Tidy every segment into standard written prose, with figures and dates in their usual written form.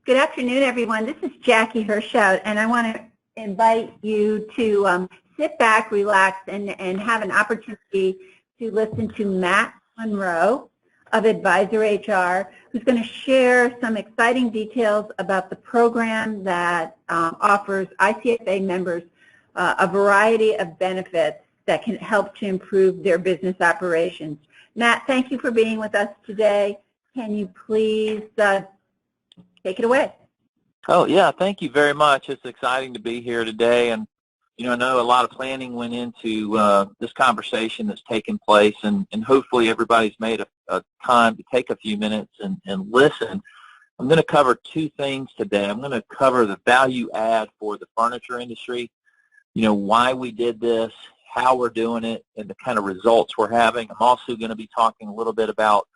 Good afternoon, everyone. This is Jackie Hershout, and I want to invite you to sit back, relax, and have an opportunity to listen to Matt Monroe of Advisor HR, who's going to share some exciting details about the program that offers ICFA members a variety of benefits that can help to improve their business operations. Matt, thank you for being with us today. Can you please take it away? Oh, yeah, thank you very much. It's exciting to be here today. And, you know, I know a lot of planning went into this conversation that's taken place, and hopefully everybody's made a time to take a few minutes and listen. I'm going to cover two things today. I'm going to cover the value add for the furniture industry, you know, why we did this, how we're doing it, and the kind of results we're having. I'm also going to be talking a little bit about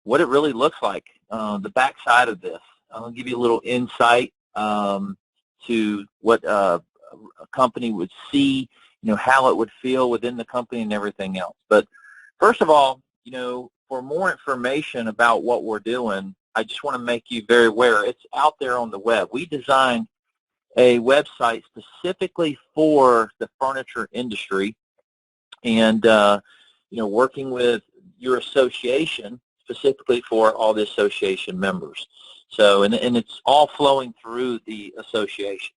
what it really looks like, the backside of this. I'm going to give you a little insight to what a company would see, you know, how it would feel within the company and everything else. But first of all, you know, for more information about what we're doing, I just want to make you very aware. It's out there on the web. We designed a website specifically for the furniture industry, and you know, working with your association specifically for all the association members. So, and it's all flowing through the associations.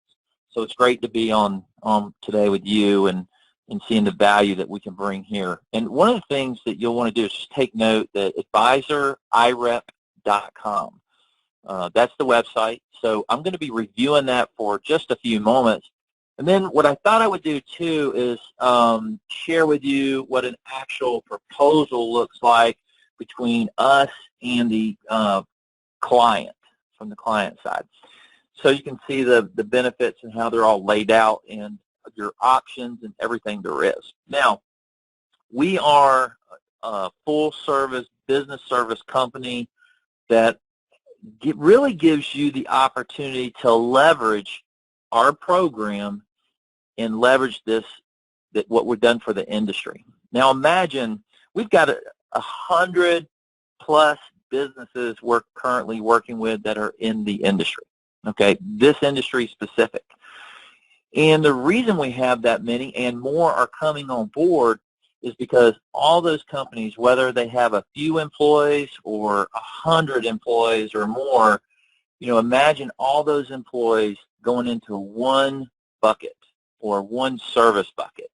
So it's great to be on today with you and seeing the value that we can bring here. And one of the things that you'll want to do is just take note that advisorirep.com. That's the website. So I'm going to be reviewing that for just a few moments. And then what I thought I would do, too, is share with you what an actual proposal looks like between us and the client, from the client side. So you can see the benefits and how they're all laid out and your options and everything there is. Now, we are a full-service business service company that really gives you the opportunity to leverage our program and leverage what we've done for the industry. Now imagine we've got 100+ businesses we're currently working with that are in the industry, okay, this industry specific. And the reason we have that many and more are coming on board is because all those companies, whether they have a few employees or 100 employees or more, you know, imagine all those employees going into one bucket or one service bucket.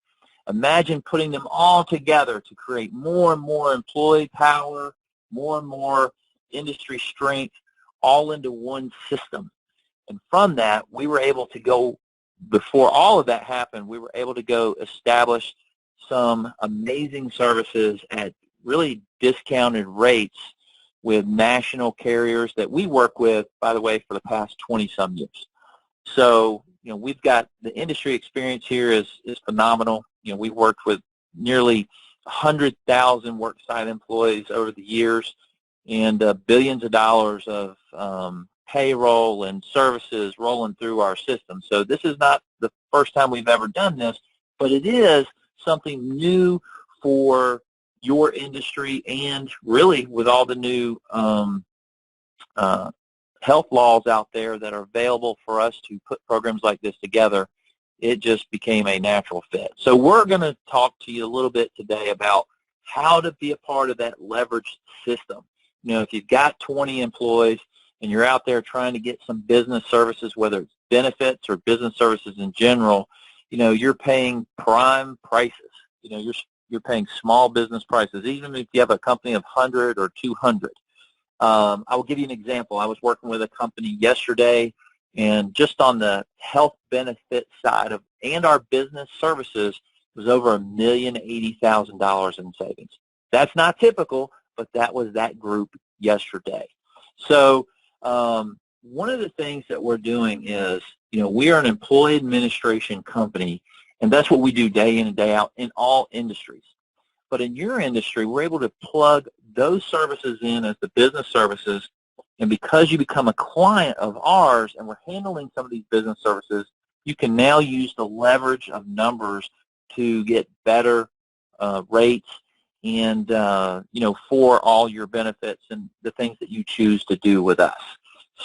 Imagine putting them all together to create more and more employee power, more and more industry strength, all into one system. And from that, we were able to go, before all of that happened, we were able to go establish some amazing services at really discounted rates with national carriers that we work with, by the way, for the past 20-some years. So, you know, we've got the industry experience here is phenomenal. You know, we've worked with nearly 100,000 worksite employees over the years, and billions of dollars of payroll and services rolling through our system. So this is not the first time we've ever done this, but it is something new for your industry, and really with all the new health laws out there that are available for us to put programs like this together, it just became a natural fit. So we're going to talk to you a little bit today about how to be a part of that leveraged system. You know, if you've got 20 employees and you're out there trying to get some business services, whether it's benefits or business services in general, you know, you're paying prime prices. You know, you're paying small business prices, even if you have a company of 100 or 200. I will give you an example. I was working with a company yesterday, and just on the health benefit side of and our business services was over $1,080,000 in savings. That's not typical, but that was that group yesterday. So one of the things that we're doing is, you know, we are an employee administration company, and that's what we do day in and day out in all industries. But in your industry, we're able to plug those services in as the business services, and because you become a client of ours and we're handling some of these business services, you can now use the leverage of numbers to get better rates and, you know, for all your benefits and the things that you choose to do with us.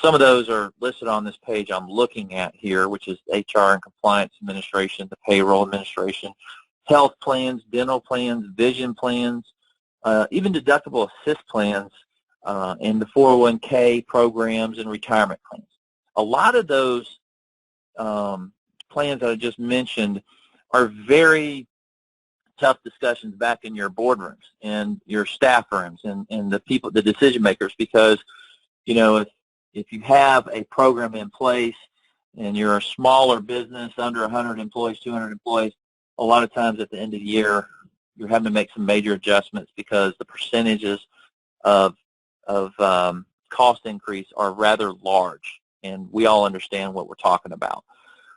some of those are listed on this page I'm looking at here, which is HR and Compliance Administration, the Payroll Administration, health plans, dental plans, vision plans, even deductible assist plans, and the 401k programs and retirement plans. A lot of those plans that I just mentioned are very tough discussions back in your boardrooms and your staff rooms and the people, the decision makers, because, you know, if you have a program in place and you're a smaller business, under 100 employees, 200 employees, a lot of times at the end of the year, you're having to make some major adjustments because the percentages of cost increase are rather large, and we all understand what we're talking about.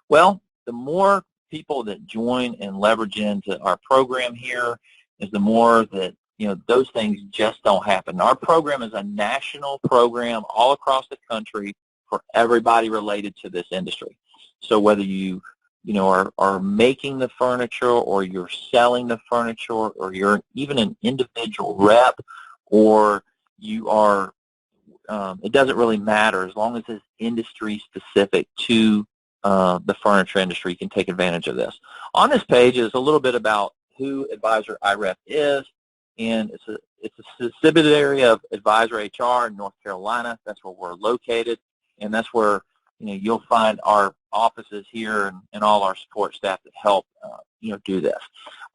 Well, the more people that join and leverage into our program here is the more that, you know, those things just don't happen. Our program is a national program all across the country for everybody related to this industry. So whether you are making the furniture, or you're selling the furniture, or you're even an individual rep, or you are, it doesn't really matter as long as it's industry specific to the furniture industry, you can take advantage of this. On this page is a little bit about who Advisor IREP is, and it's a subsidiary of Advisor HR in North Carolina. That's where we're located, and that's where, you know, you'll find our offices here and all our support staff that help you know, do this.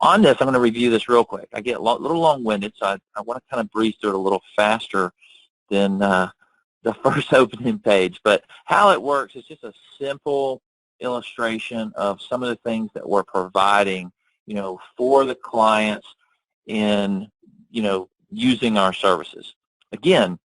On this, I'm going to review this real quick. I get a little long-winded, so I want to kind of breeze through it a little faster than the first opening page. But how it works is just a simple illustration of some of the things that we're providing, you know, for the clients in, you know, using our services. Again,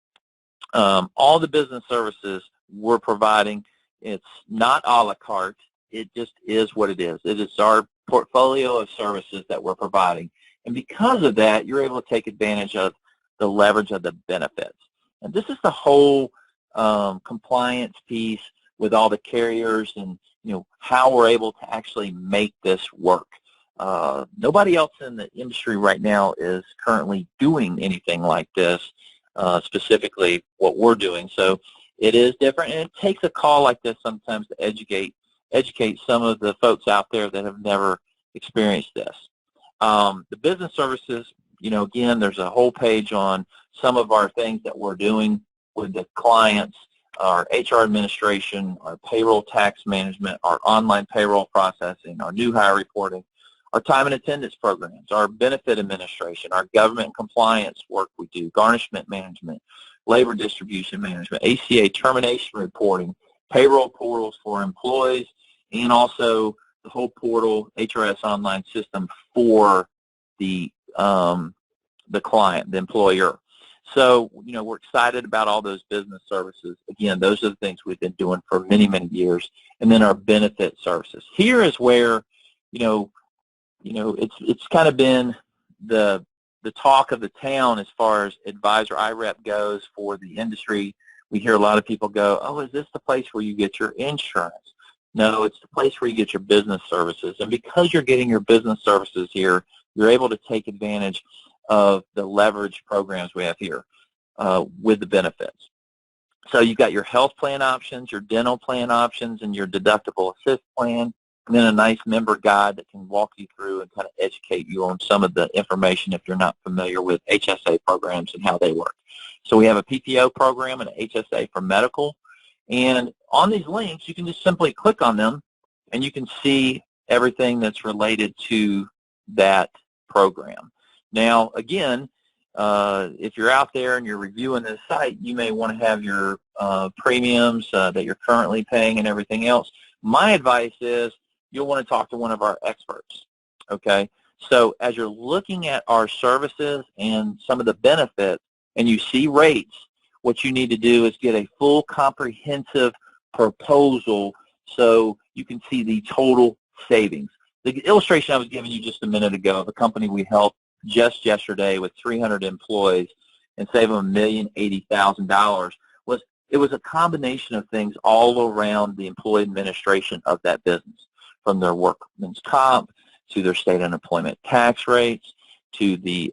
all the business services we're providing, it's not a la carte. It just is what it is. It is our portfolio of services that we're providing. And because of that, you're able to take advantage of the leverage of the benefits. And this is the whole compliance piece with all the carriers, and, you know, how we're able to actually make this work. Nobody else in the industry right now is currently doing anything like this, specifically what we're doing. So it is different, and it takes a call like this sometimes to educate some of the folks out there that have never experienced this. The business services, you know, again, there's a whole page on some of our things that we're doing with the clients, our HR administration, our payroll tax management, our online payroll processing, our new hire reporting, our time and attendance programs, our benefit administration, our government compliance work we do, garnishment management, labor distribution management, ACA termination reporting, payroll portals for employees, and also the whole portal HRS online system for the client, the employer. So, you know, we're excited about all those business services. Again, those are the things we've been doing for many, many years. And then our benefit services. Here is where, you know, it's kind of been the talk of the town as far as Advisor IREP goes for the industry. We hear a lot of people go, oh, is this the place where you get your insurance? No, it's the place where you get your business services. And because you're getting your business services here, you're able to take advantage of the leverage programs we have here with the benefits. So you've got your health plan options, your dental plan options, and your deductible assist plan, and then a nice member guide that can walk you through and kind of educate you on some of the information if you're not familiar with HSA programs and how they work. So we have a PPO program and an HSA for medical, and on these links you can just simply click on them and you can see everything that's related to that program. Now, again, if you're out there and you're reviewing this site, you may want to have your premiums that you're currently paying and everything else. My advice is you'll want to talk to one of our experts, okay? So as you're looking at our services and some of the benefits and you see rates, what you need to do is get a full comprehensive proposal so you can see the total savings. The illustration I was giving you just a minute ago of a company we helped just yesterday with 300 employees and save them $1,080,000 was a combination of things all around the employee administration of that business, from their workman's comp to their state unemployment tax rates to the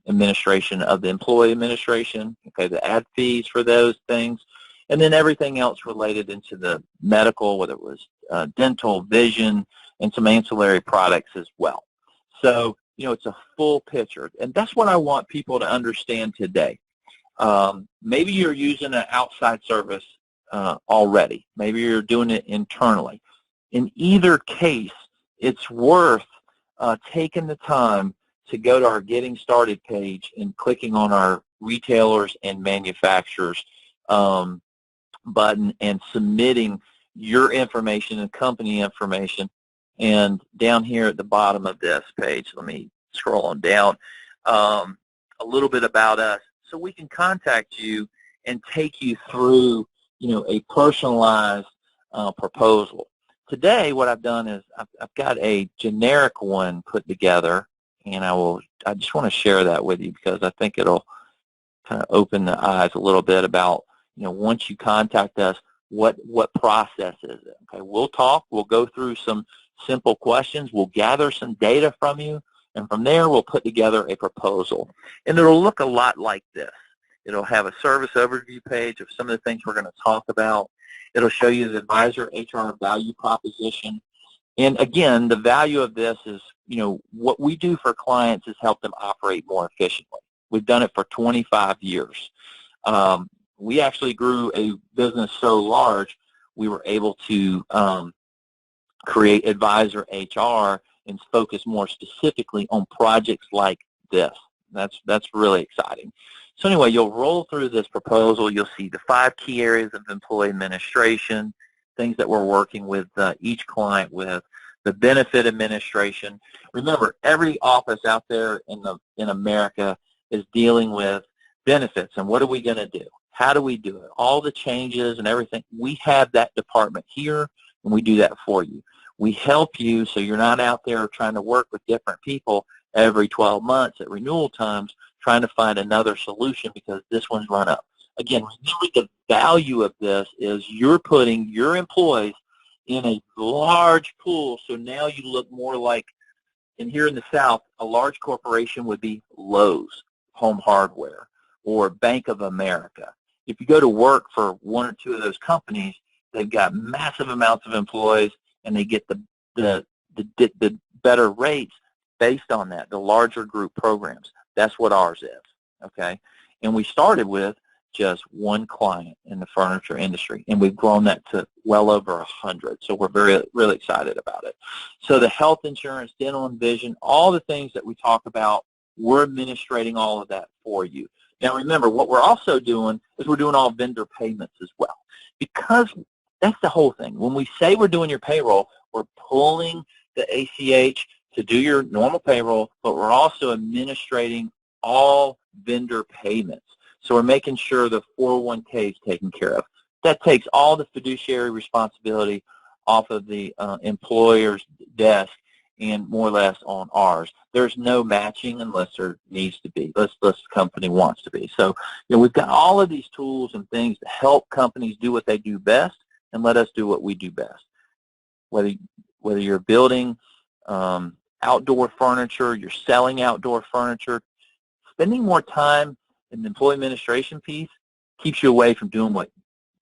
administration of the employee administration, okay, the ad fees for those things, and then everything else related into the medical, whether it was dental, vision, and some ancillary products as well. So, it's a full picture, and that's what I want people to understand today. Maybe you're using an outside service already. Maybe you're doing it internally. In either case, it's worth taking the time to go to our Getting Started page and clicking on our retailers and manufacturers button and submitting your information and company information. And down here at the bottom of this page, let me scroll on down, a little bit about us, so we can contact you and take you through, a personalized proposal. Today, what I've done is I've got a generic one put together, and I just want to share that with you because I think it'll kind of open the eyes a little bit about, once you contact us, what process is it? Okay, we'll talk. We'll go through some simple questions. We'll gather some data from you, and from there, we'll put together a proposal. And it'll look a lot like this. It'll have a service overview page of some of the things we're going to talk about. It'll show you the advisor HR value proposition. And again, the value of this is, what we do for clients is help them operate more efficiently. We've done it for 25 years. We actually grew a business so large, we were able to create advisor HR and focus more specifically on projects like this. That's really exciting. So anyway, you'll roll through this proposal. You'll see the 5 key areas of employee administration, things that we're working with each client with, the benefit administration. Remember, every office out there in America is dealing with benefits, and what are we going to do? How do we do it? All the changes and everything, we have that department here, and we do that for you. We help you so you're not out there trying to work with different people every 12 months at renewal times trying to find another solution because this one's run up. Again, remember the value of this is you're putting your employees in a large pool, so now you look more like, and here in the South, a large corporation would be Lowe's, Home Hardware, or Bank of America. If you go to work for one or two of those companies, they've got massive amounts of employees, and they get the better rates based on that, the larger group programs. That's what ours is, okay? And we started with just one client in the furniture industry, and we've grown that to well over 100, so we're really excited about it. So the health insurance, dental and vision, all the things that we talk about, we're administrating all of that for you. Now remember, what we're also doing is we're doing all vendor payments as well, because that's the whole thing. When we say we're doing your payroll, we're pulling the ACH to do your normal payroll, but we're also administrating all vendor payments. So we're making sure the 401k is taken care of. That takes all the fiduciary responsibility off of the employer's desk and more or less on ours. There's no matching unless there needs to be, unless the company wants to be. So we've got all of these tools and things to help companies do what they do best and let us do what we do best. Whether you're building outdoor furniture, you're selling outdoor furniture, spending more time in the employee administration piece keeps you away from doing what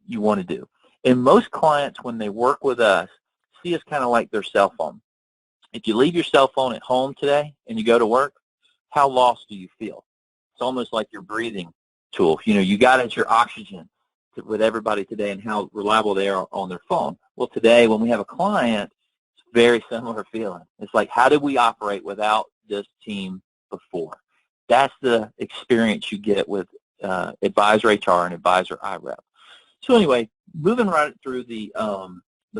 you want to do. And most clients, when they work with us, see us kind of like their cell phone. If you leave your cell phone at home today and you go to work, how lost do you feel? It's almost like your breathing tool. You got it, your oxygen with everybody today and how reliable they are on their phone. Well, today when we have a client, it's a very similar feeling. It's like, how did we operate without this team before? That's the experience you get with Advisor HR and Advisor IREP. So anyway, moving right through the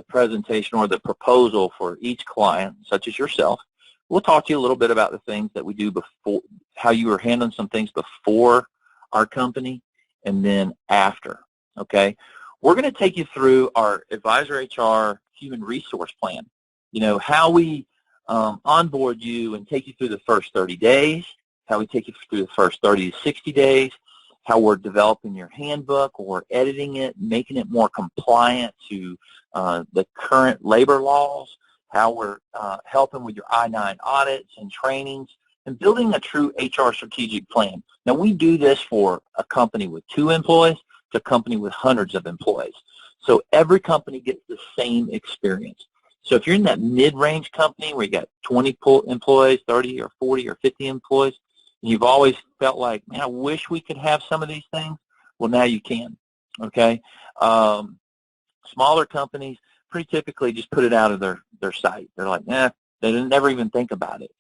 presentation or the proposal for each client, such as yourself, we'll talk to you a little bit about the things that we do before, how you were handling some things before our company and then after, okay? We're going to take you through our Advisor HR Human Resource Plan, how we onboard you and take you through the first 30 days, how we take you through the first 30 to 60 days, how we're developing your handbook or editing it, making it more compliant to the current labor laws, how we're helping with your I-9 audits and trainings, and building a true HR strategic plan. Now, we do this for a company with 2 employees, to a company with hundreds of employees. So every company gets the same experience. So if you're in that mid-range company where you got 20 employees, 30 or 40 or 50 employees, and you've always felt like, man, I wish we could have some of these things, well, now you can, okay? Smaller companies pretty typically just put it out of their sight. They're like, they didn't never even think about it.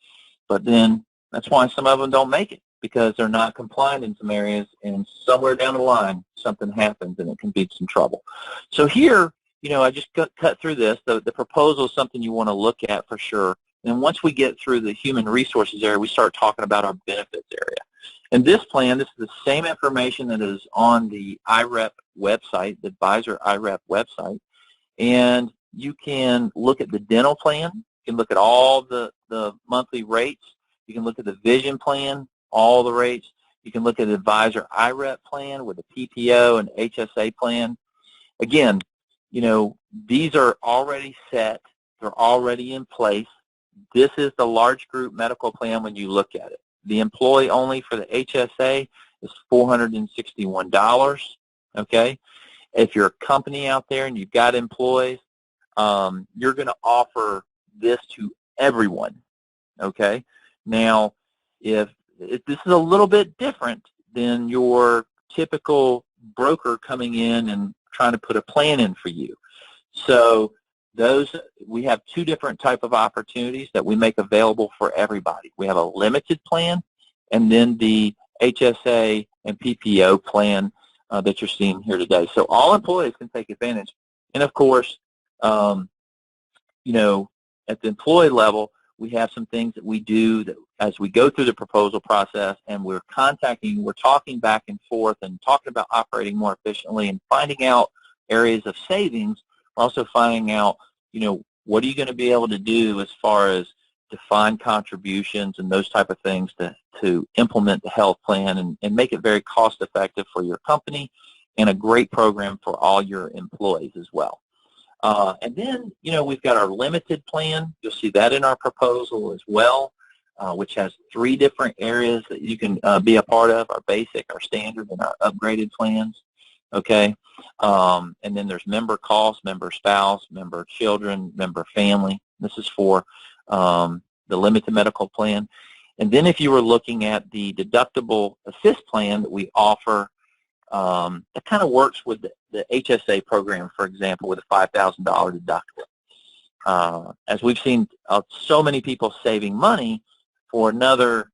But then that's why some of them don't make it, because they're not compliant in some areas, and somewhere down the line something happens and it can be some trouble. So here, I just cut through this. The proposal is something you want to look at for sure. And once we get through the human resources area, we start talking about our benefits area. And this plan, this is the same information that is on the IREP website, the Advisor IREP website. And you can look at the dental plan. You can look at all the monthly rates. You can look at the vision plan, all the rates. You can look at the Advisor IREP plan with the PPO and HSA plan. Again, these are already set. They're already in place. This is the large group medical plan when you look at it. The employee only for the HSA is $461, okay? If you're a company out there and you've got employees, you're going to offer this to everyone, okay? Now, if this is a little bit different than your typical broker coming in and trying to put a plan in for you. So we have two different type of opportunities that we make available for everybody. We have a limited plan and then the HSA and PPO plan that you're seeing here today. So all employees can take advantage. And of course, at the employee level, we have some things that we do that as we go through the proposal process, and we're talking back and forth and talking about operating more efficiently and finding out areas of savings. We're also finding out, what are you going to be able to do as far as defined contributions and those type of things to implement the health plan and make it very cost effective for your company and a great program for all your employees as well. And then, we've got our limited plan. You'll see that in our proposal as well, which has 3 different areas that you can be a part of, our basic, our standard, and our upgraded plans, okay? And then there's member cost, member spouse, member children, member family. This is for the limited medical plan. And then if you were looking at the deductible assist plan that we offer, that kind of works with the HSA program, for example, with a $5,000 deductible. As we've seen so many people saving money for another,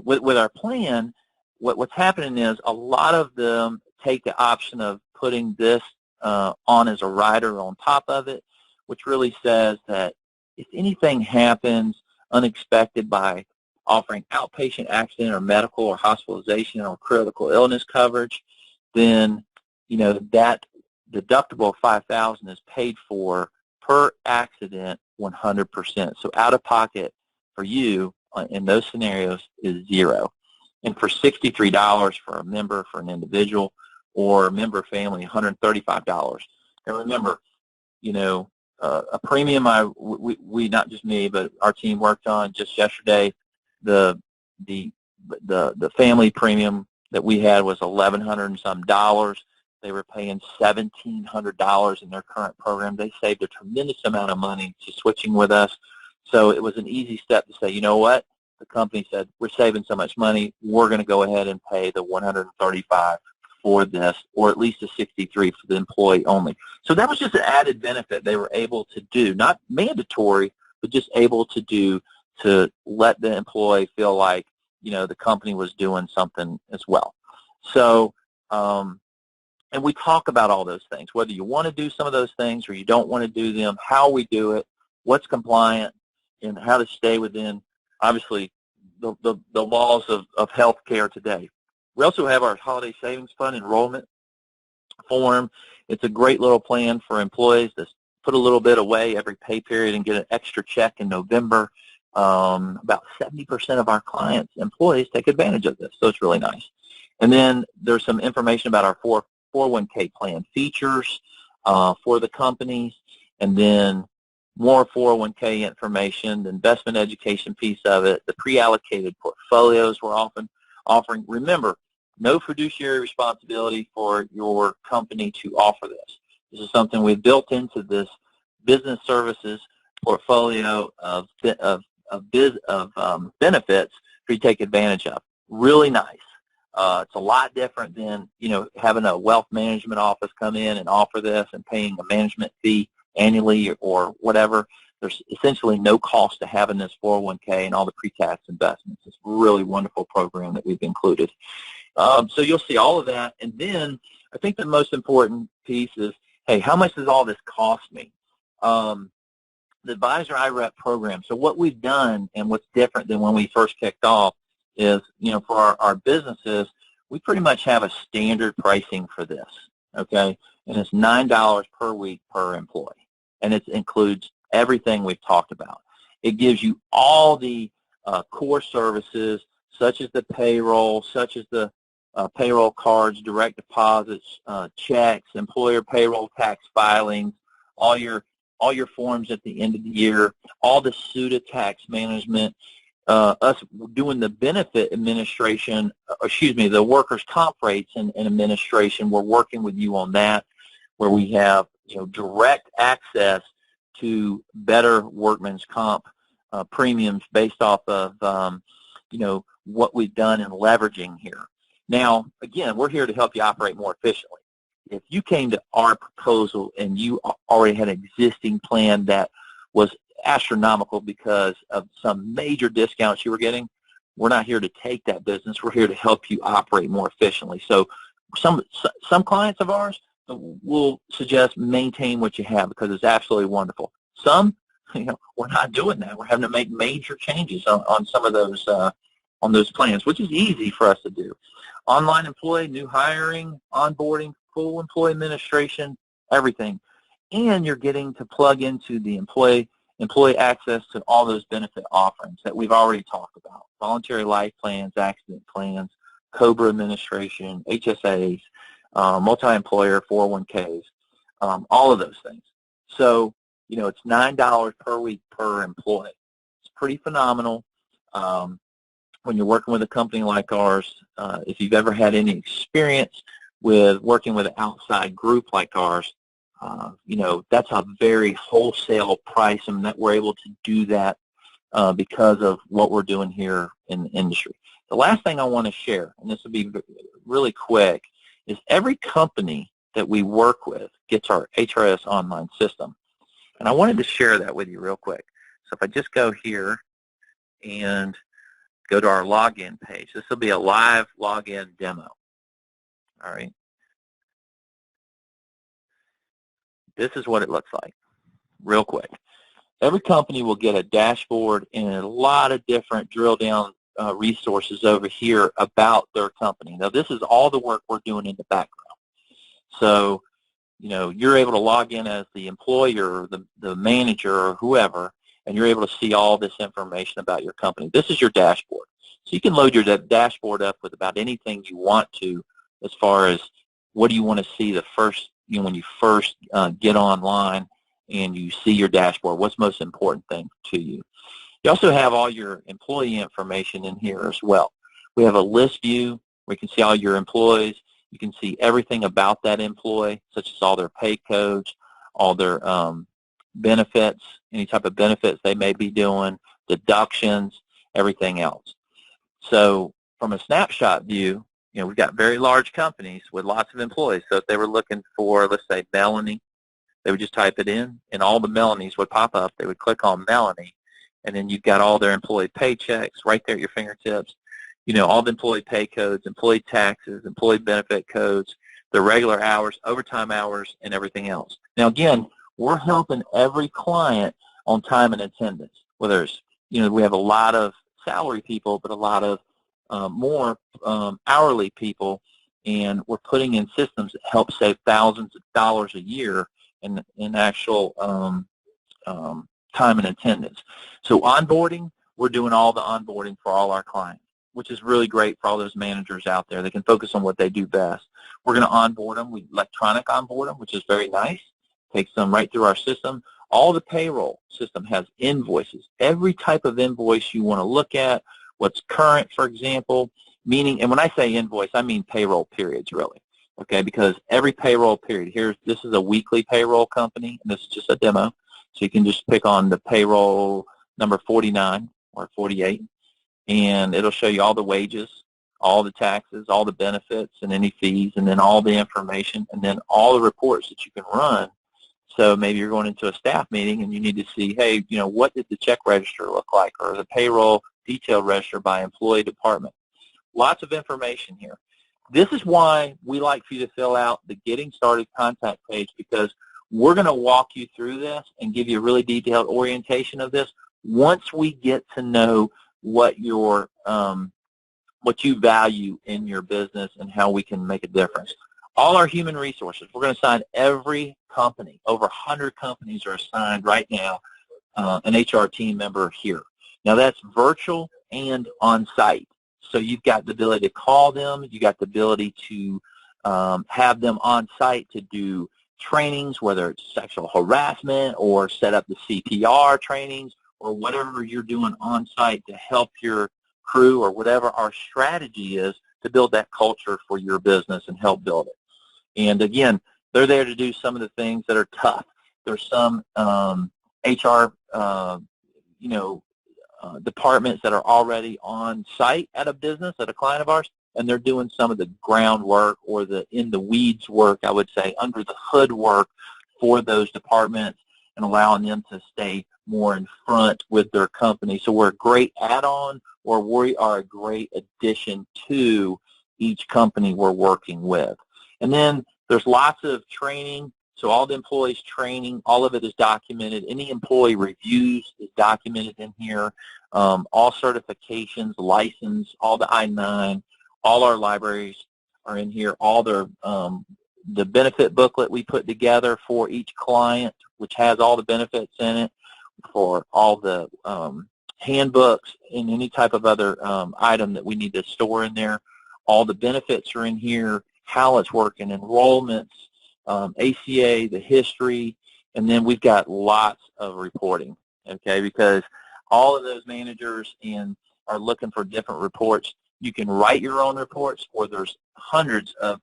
with our plan, what's happening is a lot of them take the option of putting this on as a rider on top of it, which really says that if anything happens unexpected by offering outpatient accident or medical or hospitalization or critical illness coverage, then that deductible of $5,000 is paid for per accident 100%. So out of pocket for you in those scenarios is $0. And for $63 for a member, for an individual, or a member family, $135. And remember, a premium we not just me, but our team worked on just yesterday. The family premium that we had was $1,100 and some dollars. They were paying $1,700 in their current program. They saved a tremendous amount of money to switching with us. So it was an easy step to say, you know what? The company said, we're saving so much money, we're going to go ahead and pay the $135 for this, or at least the $63 for the employee only. So that was just an added benefit they were able to do, not mandatory, but just able to do to let the employee feel like, the company was doing something as well. So, and we talk about all those things, whether you want to do some of those things or you don't want to do them, how we do it, what's compliant, and how to stay within, obviously, the laws of health care today. We also have our Holiday Savings Fund enrollment form. It's a great little plan for employees to put a little bit away every pay period and get an extra check in November. About 70% of our clients, employees, take advantage of this, so it's really nice. And then there's some information about our 401k plan features for the companies, and then more 401k information, the investment education piece of it, the pre-allocated portfolios we're often offering. Remember, no fiduciary responsibility for your company to offer this. This is something we've built into this business services portfolio of benefits for you to take advantage of. Really nice. It's a lot different than, having a wealth management office come in and offer this and paying a management fee annually or whatever. There's essentially no cost to having this 401k and all the pre-tax investments. It's a really wonderful program that we've included. So you'll see all of that. And then I think the most important piece is, hey, how much does all this cost me? The Advisor IREP program. So what we've done and what's different than when we first kicked off is, for our businesses, we pretty much have a standard pricing for this, okay? And it's $9 per week per employee. And it includes everything we've talked about. It gives you all the core services, such as the payroll, such as the payroll cards, direct deposits, checks, employer payroll tax filings, all your forms at the end of the year, all the SUTA tax management, us doing the benefit administration, the workers' comp rates and administration. We're working with you on that, where we have direct access to better workman's comp premiums based off of what we've done in leveraging here. Now, again, we're here to help you operate more efficiently. If you came to our proposal and you already had an existing plan that was astronomical because of some major discounts you were getting, we're not here to take that business. We're here to help you operate more efficiently. So some clients of ours will suggest maintain what you have because it's absolutely wonderful. Some, we're not doing that. We're having to make major changes on some of those on those plans, which is easy for us to do. Online employee, new hiring, onboarding, full employee administration, everything. And you're getting to plug into the employee access to all those benefit offerings that we've already talked about. Voluntary life plans, accident plans, COBRA administration, HSAs, multi-employer 401ks, all of those things. So, it's $9 per week per employee. It's pretty phenomenal. When you're working with a company like ours, if you've ever had any experience with working with an outside group like ours, that's a very wholesale price, and that we're able to do that because of what we're doing here in the industry. The last thing I want to share, and this will be really quick, is every company that we work with gets our HRS online system. And I wanted to share that with you real quick. So if I just go here and go to our login page, this will be a live login demo. All right. This is what it looks like, real quick. Every company will get a dashboard and a lot of different drill-down resources over here about their company. Now, this is all the work we're doing in the background. So, you're able to log in as the employer, the manager, or whoever, and you're able to see all this information about your company. This is your dashboard. So you can load your dashboard up with about anything you want to as far as what do you want to see the first, when you first get online and you see your dashboard, what's the most important thing to you. You also have all your employee information in here as well. We have a list view where you can see all your employees. You can see everything about that employee, such as all their pay codes, all their benefits, any type of benefits they may be doing, deductions, everything else. So from a snapshot view, we've got very large companies with lots of employees. So if they were looking for, let's say, Melanie, they would just type it in, and all the Melanies would pop up. They would click on Melanie, and then you've got all their employee paychecks right there at your fingertips. All the employee pay codes, employee taxes, employee benefit codes, the regular hours, overtime hours, and everything else. Now, again, we're helping every client on time and attendance. Whether it's, we have a lot of salary people, but a lot of more hourly people, and we're putting in systems that help save thousands of dollars a year in actual time and attendance. So onboarding, we're doing all the onboarding for all our clients, which is really great for all those managers out there. They can focus on what they do best. We're going to onboard them. We electronic onboard them, which is very nice. Takes them right through our system. All the payroll system has invoices. Every type of invoice you want to look at, what's current, for example, meaning, and when I say invoice, I mean payroll periods, really. Okay, because every payroll period, this is a weekly payroll company, and this is just a demo. So you can just pick on the payroll number 49 or 48, and it'll show you all the wages, all the taxes, all the benefits, and any fees, and then all the information, and then all the reports that you can run. So maybe you're going into a staff meeting and you need to see, hey, what did the check register look like, or the payroll detail register by employee department. Lots of information here. This is why we like for you to fill out the Getting Started contact page, because we're going to walk you through this and give you a really detailed orientation of this once we get to know what you value in your business and how we can make a difference. All our human resources, we're going to assign every company. Over 100 companies are assigned right now an HR team member here. Now that's virtual and on-site. So you've got the ability to call them. You've got the ability to have them on-site to do trainings, whether it's sexual harassment or set up the CPR trainings or whatever you're doing on-site to help your crew, or whatever our strategy is to build that culture for your business and help build it. And again, they're there to do some of the things that are tough. There's some HR, departments that are already on site at a business, at a client of ours, and they're doing some of the groundwork or the in-the-weeds work, I would say, under the hood work for those departments and allowing them to stay more in front with their company. So we're a great add-on, or we are a great addition to each company we're working with. And then there's lots of training. So all the employees' training, all of it is documented. Any employee reviews is documented in here. All certifications, license, all the I-9, all our libraries are in here. All the benefit booklet we put together for each client, which has all the benefits in it, for all the handbooks and any type of other item that we need to store in there. All the benefits are in here, how it's working, enrollments, ACA, the history, and then we've got lots of reporting, okay, because all of those managers are looking for different reports. You can write your own reports, or there's hundreds of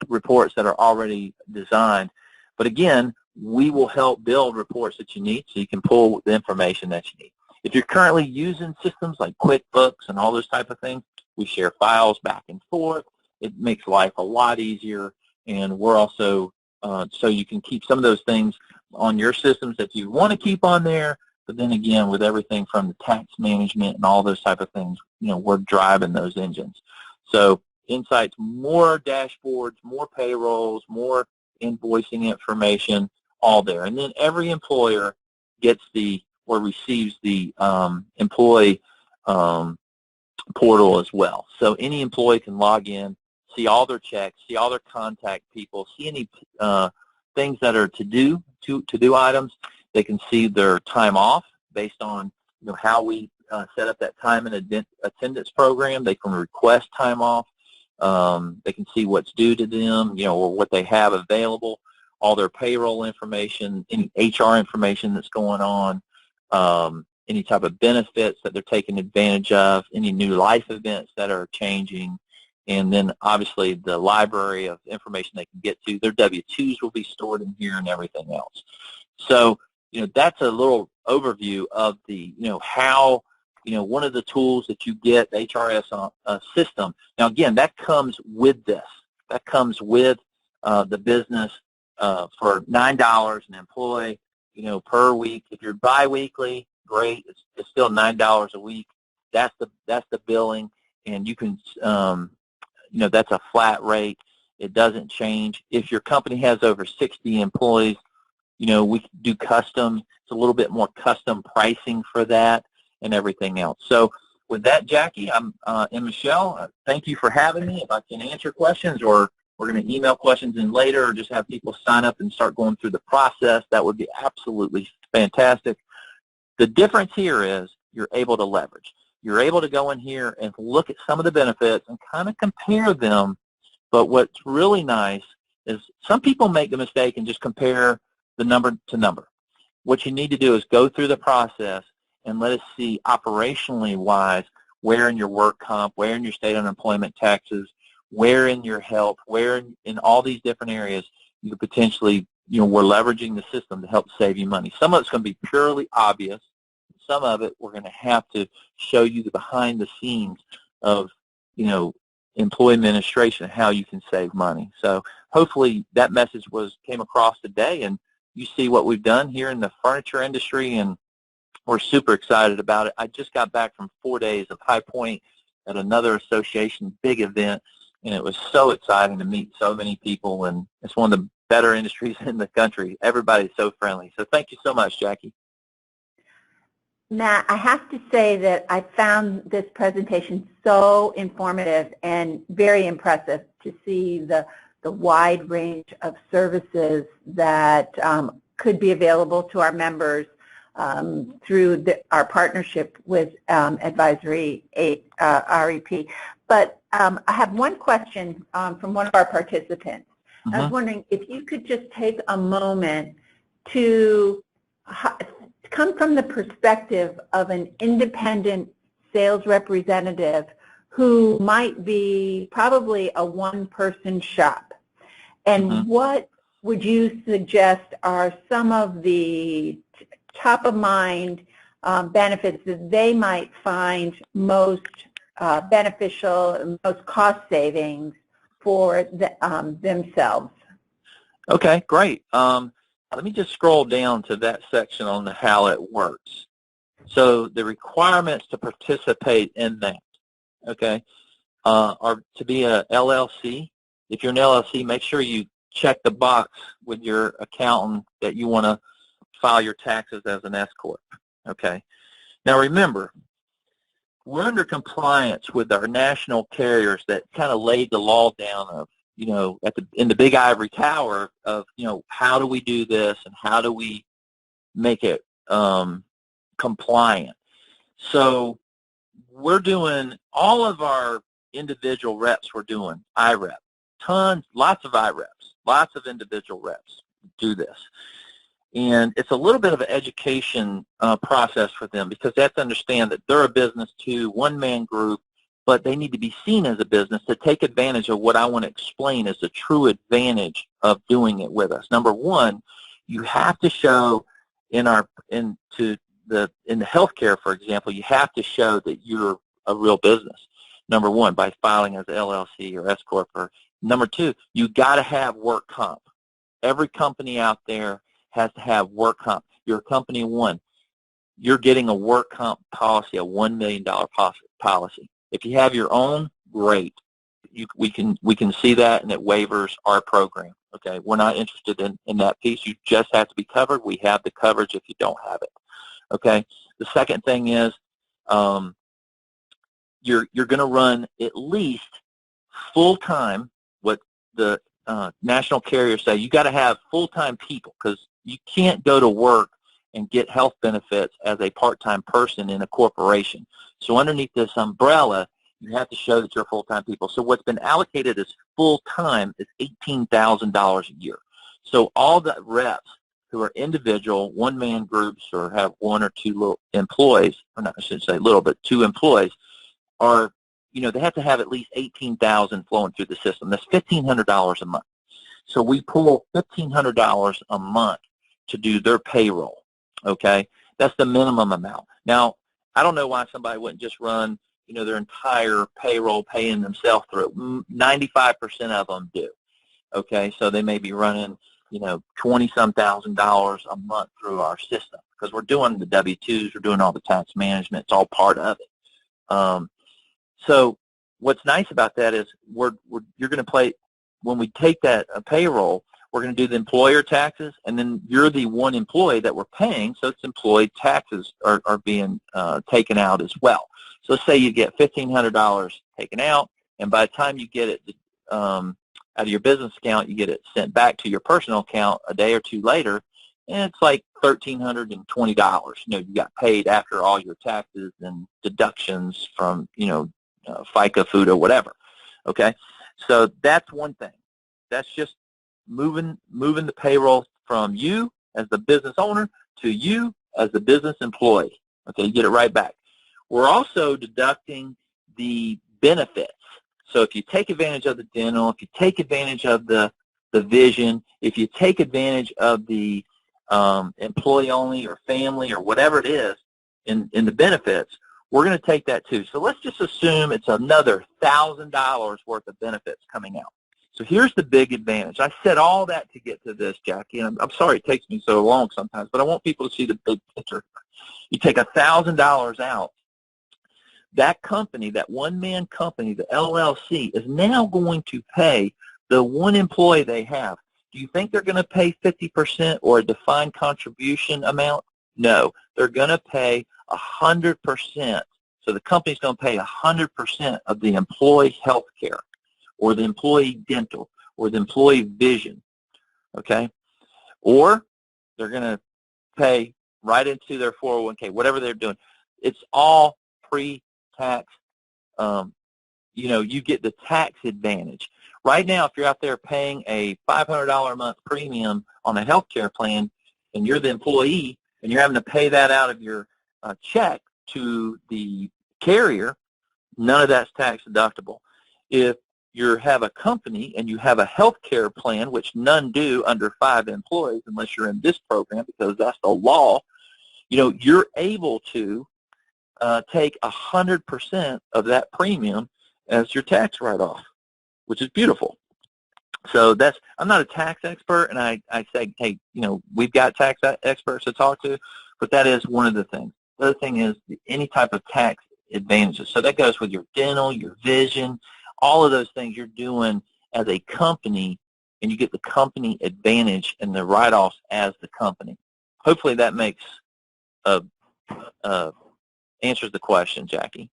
reports that are already designed. But again, we will help build reports that you need so you can pull the information that you need. If you're currently using systems like QuickBooks and all those type of things, we share files back and forth. It makes life a lot easier, and we're also, so you can keep some of those things on your systems that you want to keep on there, but then again, with everything from the tax management and all those type of things, we're driving those engines. So Insight's more dashboards, more payrolls, more invoicing information, all there. And then every employer gets or receives the employee portal as well. So any employee can log in, see all their checks, see all their contact people, see any things that are to-do items. They can see their time off based on how we set up that time and attendance program. They can request time off. They can see what's due to them, or what they have available, all their payroll information, any HR information that's going on, any type of benefits that they're taking advantage of, any new life events that are changing, and then obviously the library of information they can get to. Their W-2s will be stored in here and everything else. So, that's a little overview of the, how, one of the tools that you get, the HRS system. Now, again, that comes with this. That comes with the business for $9 an employee, per week. If you're biweekly, great. It's still $9 a week. That's the billing, and you can, that's a flat rate. It doesn't change. If your company has over 60 employees, we do custom. It's a little bit more custom pricing for that and everything else. So with that, Jackie, and Michelle, thank you for having me. If I can answer questions, or we're going to email questions in later, or just have people sign up and start going through the process, that would be absolutely fantastic. The difference here is you're able to leverage. You're able to go in here and look at some of the benefits and kind of compare them. But what's really nice is some people make the mistake and just compare the number to number. What you need to do is go through the process and let us see operationally wise where in your work comp, where in your state unemployment taxes, where in your health, where in all these different areas you could potentially, we're leveraging the system to help save you money. Some of it's going to be purely obvious. Some of it we're going to have to show you the behind the scenes of, employee administration, how you can save money. So hopefully that message came across today, and you see what we've done here in the furniture industry, and we're super excited about it. I just got back from 4 days of High Point at another association big event, and it was so exciting to meet so many people, and it's one of the better industries in the country. Everybody's so friendly. So thank you so much, Jackie. Matt, I have to say that I found this presentation so informative and very impressive to see the wide range of services that could be available to our members through our partnership with Advisory REP. But I have one question from one of our participants. I was wondering if you could just take a moment to come from the perspective of an independent sales representative who might be probably a one-person shop. And what would you suggest are some of the top-of-mind benefits that they might find most beneficial, most cost savings for themselves? Okay, great. Let me just scroll down to that section on how it works. So the requirements to participate in that, okay, are to be a LLC. If you're an LLC, make sure you check the box with your accountant that you want to file your taxes as an S Corp. Okay. Now remember, we're under compliance with our national carriers that kind of laid the law down of, in the big ivory tower of, how do we do this and how do we make it compliant. So we're doing all of our individual reps. We're doing IREP, lots of IREPs, lots of individual reps do this. And it's a little bit of an education process for them, because they have to understand that they're a business too, one-man group, but they need to be seen as a business to take advantage of what I want to explain is the true advantage of doing it with us. Number one, you have to show in the healthcare, for example, you have to show that you're a real business. Number one, by filing as LLC or S Corp. Or number two, you got to have work comp. Every company out there has to have work comp. You're company one. You're getting a work comp policy, a $1 million policy. If you have your own, great. We can see that, and it waivers our program. Okay, we're not interested in that piece. You just have to be covered. We have the coverage if you don't have it. Okay. The second thing is you're going to run at least full time. What the national carriers say, you got to have full-time people, because you can't go to work and get health benefits as a part-time person in a corporation. So underneath this umbrella, you have to show that you're full-time people. So what's been allocated as full-time is $18,000 a year. So all the reps who are individual, one-man groups, or have one or two little employees, or not, I shouldn't say little, but two employees, are, they have to have at least $18,000 flowing through the system. That's $1,500 a month. So we pull $1,500 a month to do their payroll, okay? That's the minimum amount. Now, I don't know why somebody wouldn't just run, their entire payroll paying themselves through it. 95% of them do, okay? So they may be running, $20-some thousand a month through our system, because we're doing the W-2s, we're doing all the tax management. It's all part of it. So what's nice about that is you're going to play, when we take that payroll, we're going to do the employer taxes, and then you're the one employee that we're paying, so it's employee taxes are being taken out as well. So let's say you get $1,500 taken out, and by the time you get it out of your business account, you get it sent back to your personal account a day or two later, and it's like $1,320. You got paid after all your taxes and deductions from, FICA, food, or whatever. Okay, so that's one thing. That's just moving the payroll from you as the business owner to you as the business employee. Okay, you get it right back. We're also deducting the benefits. So if you take advantage of the dental, if you take advantage of the vision, if you take advantage of the employee-only or family or whatever it is in the benefits, we're going to take that too. So let's just assume it's another $1,000 worth of benefits coming out. So here's the big advantage. I said all that to get to this, Jackie, and I'm sorry it takes me so long sometimes, but I want people to see the big picture. You take $1,000 out. That company, that one-man company, the LLC, is now going to pay the one employee they have. Do you think they're going to pay 50% or a defined contribution amount? No, they're going to pay 100%. So the company's going to pay 100% of the employee health care or the employee dental or the employee vision, okay? Or they're going to pay right into their 401k, whatever they're doing. It's all pre-tax. You get the tax advantage. Right now, if you're out there paying a $500 a month premium on a health care plan and you're the employee and you're having to pay that out of your check to the carrier, none of that's tax deductible. If you have a company and you have a health care plan, which none do under 5 employees unless you're in this program because that's the law, you're able to take 100% of that premium as your tax write-off, which is beautiful. So I'm not a tax expert, and I say, hey, we've got tax experts to talk to, but that is one of the things. The other thing is any type of tax advantages. So that goes with your dental, your vision, all of those things you're doing as a company, and you get the company advantage and the write-offs as the company. Hopefully that makes answers the question, Jackie.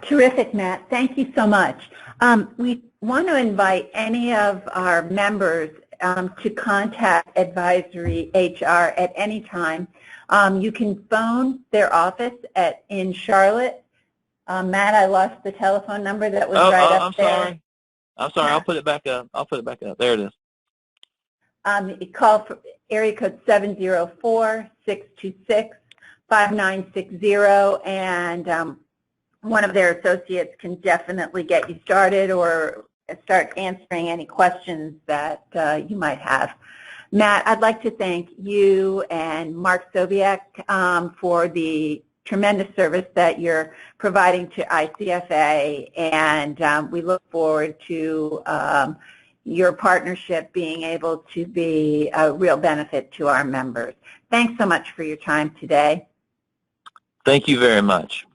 Terrific, Matt. Thank you so much. We want to invite any of our members to contact Advisory HR at any time. You can phone their office in Charlotte. Matt, I lost the telephone number that was right up there. I'm sorry. I'll put it back up. There it is. You call for area code 704-626-5960, and one of their associates can definitely get you started or start answering any questions that you might have. Matt, I'd like to thank you and Mark Sobiek for the tremendous service that you're providing to ICFA, and we look forward to your partnership being able to be a real benefit to our members. Thanks so much for your time today. Thank you very much.